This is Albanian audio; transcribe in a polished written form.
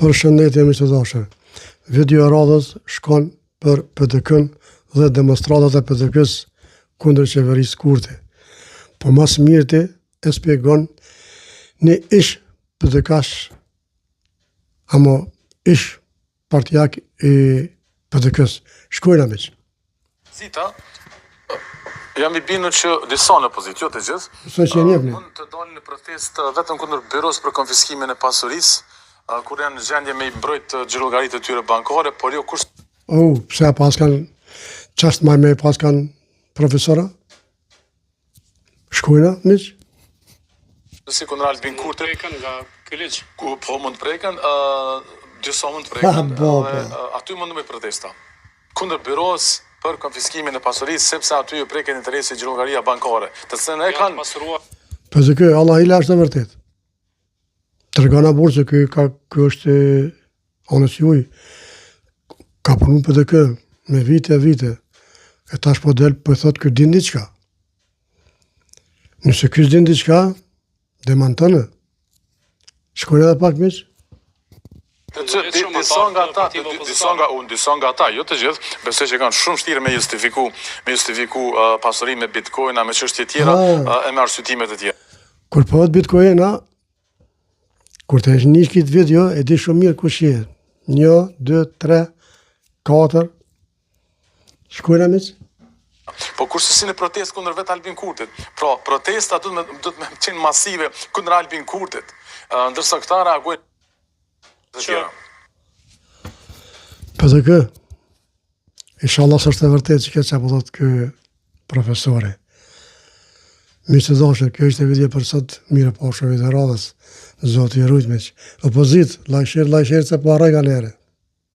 Përshëndetje miq të dashur. Video e radhës shkon për PDK-n dhe demonstratat e PDK-s kundër qeverisë Kurti. Po mas mirëti e spjegon një ish PDK-sh, ama ish partijak i PDK-s. Shkojna miq. Zita, jam i bindur që disa në opozitë, jo të gjithë, mund të dalin në protestë vetëm kundër byros për konfiskimin e pasurisë, kur janë në gjendje me i mbrojt xhirollgaritë e tyre bankare, por jo kush. Pse pas kanë çast më me pas kanë profesora? Shkojna miq. Si kundër Albin Kurti nga ky ligj. Ku po mund të preken, disa mund të preken, aty mund të bëj protesta. Kundër byros për konfiskimin e pasurisë, sepse aty ju preket interesi xhirollgaria bankare, të cilën e kanë pasuruar. Pse ky Allah i lash të vërtet. Tregona burë se ky është onës juj. Ka punu PDK me vite e vite. E tash po del po thot ky din diçka. Nëse ky din diçka, demantone. Shkojnë edhe pak miq. Disa nga ata, jo të gjithë, besoj që kanë shumë vështirë me justifiku pasurinë me Bitcoin, me çështje tjera, e me arsyetimet e tjera. Kur po Bitcoin, kur të është një këtë video, e di shumë mirë kush je. 1, 2, 3, 4. Shkojna miq. Po kurse si në protestë kundër vetë Albin Kurtit. Pra, protesta do të me qenë masive kundër Albin Kurtit. Ndërsa këta reagojnë të tjera. PDK, inshallah s'është e vërtet që këtë që po thot ky profesori. Miq të dashur, kjo ishte video për sot, mirë po shohë video radhës. Zoti i rujt miq. Opozit, like share se po harroj galere.